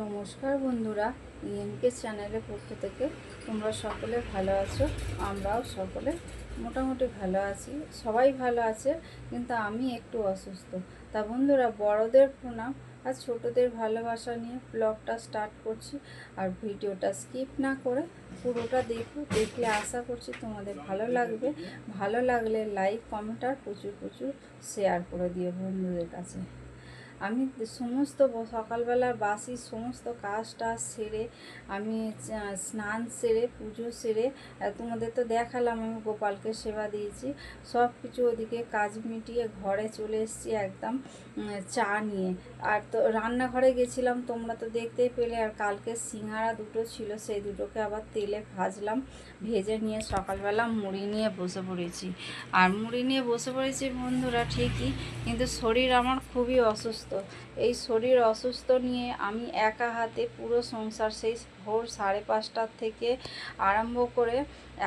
নমস্কার বন্ধুরা, ইএমকে চ্যানেলের পক্ষ থেকে তোমরা সকলে ভালো আছো। আমরাও সকলে মোটামুটি ভালো আছি, সবাই ভালো আছে, কিন্তু আমি একটু অসুস্থ। তা বন্ধুরা, বড়দের প্রণাম আর ছোটদের ভালোবাসা নিয়ে ব্লগটা স্টার্ট করছি। আর ভিডিওটা স্কিপ না করে পুরোটা দেখলে আশা করছি তোমাদের ভালো লাগবে। ভালো লাগলে লাইক, কমেন্ট আর প্রচুর প্রচুর শেয়ার করে দিও বন্ধুদের কাছে। আমি সমস্ত সকালবেলার বাসি সমস্ত কাজ টাজ সেরে আমি স্নান সেরে পুজো সেরে তোমাদের তো দেখালাম আমি গোপালকে সেবা দিয়েছি। সব কিছু ওদিকে কাজ মিটিয়ে ঘরে চলে এসেছি একদম চা নিয়ে। আর তো রান্নাঘরে গেছিলাম, তোমরা তো দেখতেই পেলে। আর কালকে সিঙ্গারা দুটো ছিল, সেই দুটোকে আবার তেলে ভাজলাম, ভেজে নিয়ে সকালবেলা মুড়ি নিয়ে বসে পড়েছি। আর মুড়ি নিয়ে বসে পড়েছি বন্ধুরা ঠিকই, কিন্তু শরীর আমার খুবই অসুস্থ। এই শরীর অসুস্থ নিয়ে আমি একা হাতে পুরো সংসার সেই ভোর 5:30টার থেকে আরম্ভ করে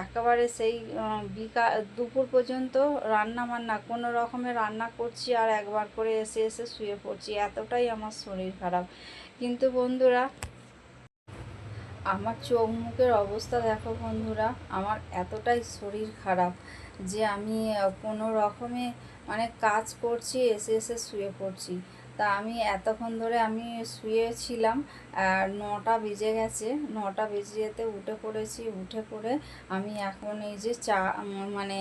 একেবারে সেই দুপুর পর্যন্ত রান্না বান্না কোনো রকমে রান্না করছি, আর একবার করে এসে এসে শুয়ে পড়ছি, এতটাই আমার শরীর খারাপ। কিন্তু বন্ধুরা, আমার চোখ মুখের অবস্থা দেখো বন্ধুরা, আমার এতটাই শরীর খারাপ যে আমি কোনো রকমে মানে কাজ করছি, এসে এসে শুয়ে পড়ছি। তা আমি এতক্ষণ ধরে আমি শুয়েছিলাম, আর 9টা বেজে গেছে। 9টা বেজে যেতে উঠে পড়েছি। উঠে পড়ে আমি এখন এই যে মানে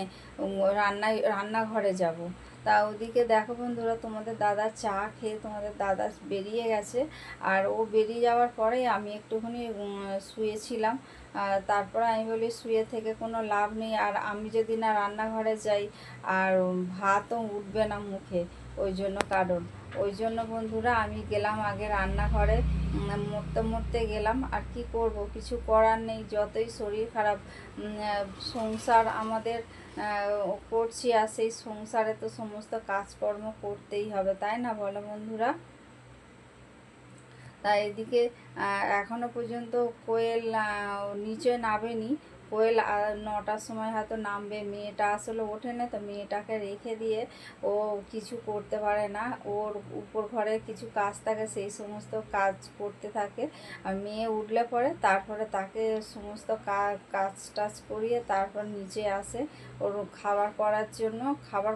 রান্নাঘরে যাব। তা ওদিকে দেখো বন্ধুরা, তোমাদের দাদা চা খেয়ে তোমাদের দাদা বেরিয়ে গেছে। আর ও বেরিয়ে যাওয়ার পরে আমি একটুখানি শুয়েছিলাম। তারপরে আমি বলি শুয়ে থেকে কোনো লাভ নেই, আর আমি যদি না রান্নাঘরে যাই আর ভাতও উঠবে না মুখে। ওই জন্য বন্ধুরা আমি গেলাম আগে রান্নাঘরে, মরতে গেলাম। আর কি করব, কিছু করার নেই, যতই শরীর খারাপ সংসার আমাদের করছি, আর সেই সংসারে তো সমস্ত কাজকর্ম করতেই হবে, তাই না বলো বন্ধুরা? তাই এদিকে এখনও পর্যন্ত কোয়েল নিচে নামেনি। কোয়েল 9টার সময় হয়তো নামবে। মেয়েটা আসলে ওঠে না, তো মেয়েটাকে রেখে দিয়ে ও কিছু করতে পারে না। ওর উপর ঘরে কিছু কাজ থাকে, সেই সমস্ত কাজ করতে থাকে। আর মেয়ে উঠলে পরে তারপরে তাকে সমস্ত কাজ টাজ করিয়ে তারপর নিচে আসে ওর খাবার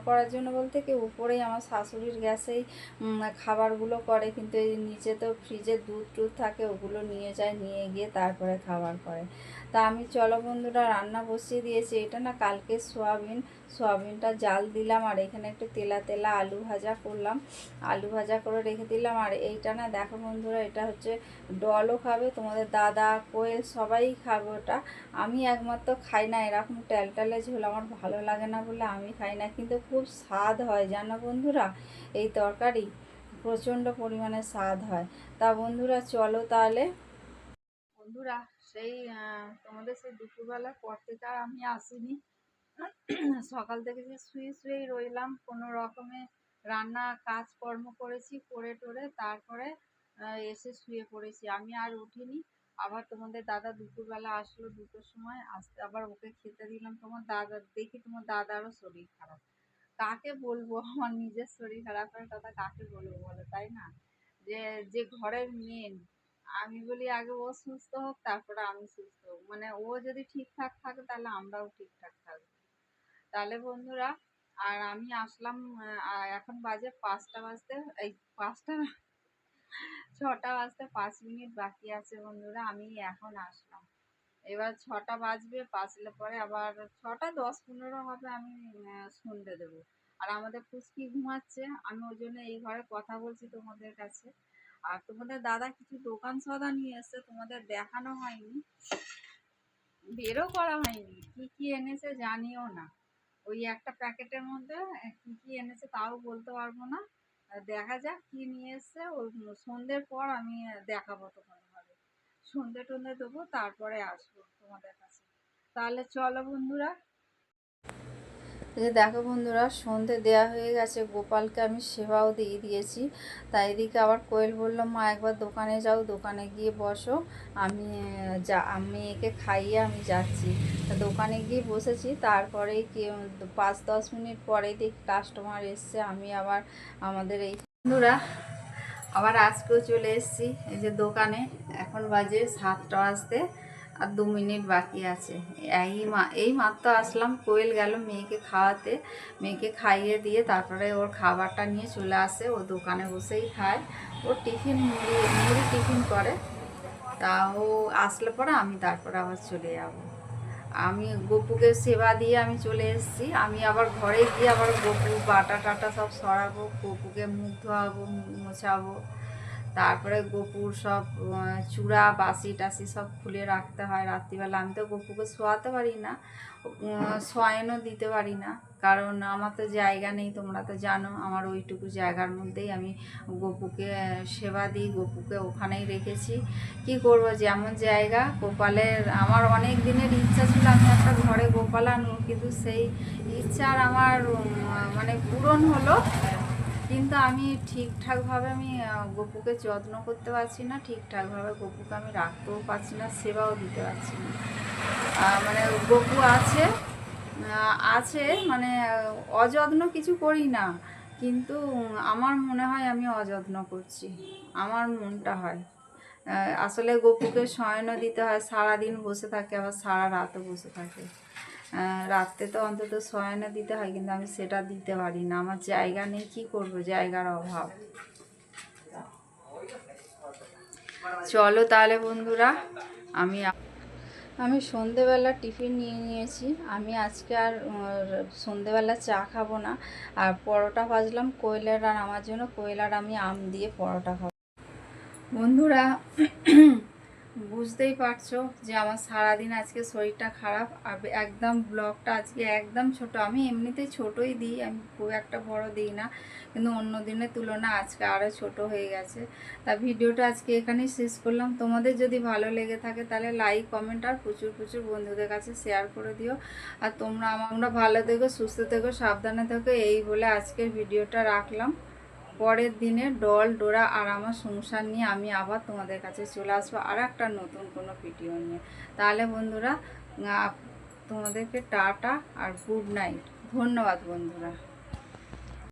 করার জন্য বলতে কি, উপরেই আমার শাশুড়ির গ্যাসেই খাবারগুলো করে, কিন্তু এই নিচে তো ফ্রিজে দুধ টুধ থাকে, ওগুলো নিয়ে যায়, নিয়ে গিয়ে তারপরে খাবার করে। তা আমি চলো বন্ধুরা রান্না বসিয়ে দিয়েছি। এটা না কালকে সোয়াবিনটা জাল দিলাম, আর এখানে একটু তেলা তেলা আলু ভাজা করলাম, আলু ভাজা করে রেখে দিলাম। আর এইটা না দেখো বন্ধুরা, এটা হচ্ছে ডলও খাবে, তোমাদের দাদা কোয়েল সবাই খাবে ওটা। আমি একমাত্র খাই না, এরকম ট্যালটালে ঝোল আমার ভালো লাগে না বলে আমি খাই না, কিন্তু খুব স্বাদ হয় জানো বন্ধুরা এই তরকারি, প্রচণ্ড পরিমাণে স্বাদ হয়। তা বন্ধুরা চলো তাহলে। বন্ধুরা, সেই তোমাদের সেই দুপুরবেলার পর থেকে আর আমি আসিনি। সকাল থেকে যে শুয়েই রইলাম, কোনো রকমে রান্না কাজকর্ম করেছি, করে টোরে তারপরে এসে শুয়ে পড়েছি, আমি আর উঠিনি। আবার তোমাদের দাদা দুপুরবেলা আসলো 2টোর সময়, আসতে আবার ওকে খেতে দিলাম। তোমার দাদা দেখি তোমার দাদারও শরীর খারাপ। কাকে বলবো আমার নিজের শরীর খারাপের কথা, কাকে বলবো বলো, তাই না? যে যে ঘরের মেন, আমি বলি আগে ও সুস্থ হোক তারপরে আমি সুস্থ হোক, মানে ও যদি ঠিকঠাক থাকে তাহলে আমরাও ঠিকঠাক থাকবো। তাহলে বন্ধুরা, আর আমি আসলাম এখন বাজে 5টা বাজতে, এই 5টা না, 6টা বাজতে 5 মিনিট বাকি আছে বন্ধুরা, আমি এখন আসলাম। এবার 6টা বাজবে, বাজলে পরে আবার 6টা 10-15 হবে, আমি সন্ধে দেবো। আর আমাদের পুচকি ঘুমাচ্ছে, আমি ওই জন্য এই ঘরে কথা বলছি তোমাদের কাছে। আর তোমাদের দাদা কিছু দোকান সওদা নিয়ে এসছে, তোমাদের দেখানো হয়নি, বেরও করা হয়নি, কি কি এনেছে জানিও না। ওই একটা প্যাকেটের মধ্যে কি কি এনেছে তাও বলতে পারবো না। দেখা যাক কি নিয়ে এসছে, ওই সন্ধ্যের পর আমি দেখাবো তোমাদের ঘরে। সন্ধে টন্ধে দেবো, তারপরে আসবো তোমাদের কাছে। তাহলে চলো বন্ধুরা। এই যে দেখো বন্ধুরা, সন্ধে দেয়া হয়ে গেছে, গোপালকে আমি সেবাও দিয়ে দিয়েছি। তাই এদিকে আবার কোয়েল বলল, মা একবার দোকানে যাও, দোকানে গিয়ে বসো, আমি একে খাইয়ে আমি যাচ্ছি। তা দোকানে গিয়ে বসেছি, তারপরেই কি 5-10 মিনিট পরেই দেখি কাস্টমার এসছে। আমি আবার আমাদের এই বন্ধুরা, আবার আজকেও চলে এসেছি এই যে দোকানে। এখন বাজে 7টা বাজতে আর 2 মিনিট বাকি আছে। এই মাত্র আসলাম, কোয়েল গেল মেয়েকে খাওয়াতে, মেয়েকে খাইয়ে দিয়ে তারপরে ওর খাবারটা নিয়ে চলে আসে, ও দোকানে বসেই খায়। ওর টিফিন মুড়ি টিফিন করে। তা ও আসলে পরে আমি তারপরে আবার চলে যাব। আমি গপুকে সেবা দিয়ে আমি চলে এসেছি। আমি আবার ঘরে গিয়ে আবার গপু বাটা টাটা সব সরাবো, গপুকে মুখ ধোয়াবো, মোছাবো। তারপরে গপুর সব চূড়া বাসি টাসি সব খুলে রাখতে হয় রাত্রিবেলা। আমি তো গপুকে শোয়াতে পারি না, শয়নও দিতে পারি না, কারণ আমার তো জায়গা নেই। তোমরা তো জানো আমার ওইটুকু জায়গার মধ্যেই আমি গপুকে সেবা দিই, গপুকে ওখানেই রেখেছি। কি করব, যেমন জায়গা। গোপালের আমার অনেক দিনের ইচ্ছা ছিল আমি একটা ঘরে গোপাল আনবো, কিন্তু সেই ইচ্ছার আমার মানে পূরণ হলো, কিন্তু আমি ঠিকঠাকভাবে আমি গপুকে যত্ন করতে পারছি না, ঠিকঠাকভাবে গপুকে আমি রাখতেও পারছি না, সেবাও দিতে পারছি না। মানে গপু আছে আছে মানে অযত্ন কিছু করি না, কিন্তু আমার মনে হয় আমি অযত্ন করছি, আমার মনটা হয়। আসলে গপুকে শয়নও দিতে হয়, সারাদিন বসে থাকে, আবার সারা রাতও বসে থাকে। রাত্রে তো অন্তত শয়নও দিতে হয়, কিন্তু আমি সেটা দিতে পারি না, আমার জায়গা নেই। কি করব, জায়গার অভাব। চলো তাহলে বন্ধুরা, আমি সন্ধেবেলা টিফিন নিয়ে নিয়েছি। আমি আজকে আর সন্ধেবেলা চা খাবো না। আর পরোটা ভাজলাম কোয়েলের আর আমার জন্য। কোয়েল আর আমি আম দিয়ে পরোটা খাবো। বন্ধুরা, বুঝতেই পারছো যে আমার সারাদিন আজকে শরীরটা খারাপ। আর একদম ব্লগটা আজকে একদম ছোট। আমি এমনিতেই ছোটই দিই, আমি খুব একটা বড় দিই না, কিন্তু অন্য দিনের তুলনায় আজকে আরও ছোট হয়ে গেছে। তা ভিডিওটা আজকে এখানেই শেষ করলাম। তোমাদের যদি ভালো লেগে থাকে তাহলে লাইক কমেন্ট আর প্রচুর প্রচুর বন্ধুদের কাছে শেয়ার করে দিও। আর তোমরা ভালো থেকো, সুস্থ থেকো, সাবধানে থেকো, এই বলে আজকের ভিডিওটা রাখলাম। পরের দিনে ডল ডোরা আর আমার সংসার নিয়ে আমি আবার তোমাদের কাছে চলে আসবো আর একটা নতুন কোনো ভিডিও নিয়ে। তাহলে বন্ধুরা, তোমাদেরকে টাটা আর গুড নাইট। ধন্যবাদ বন্ধুরা।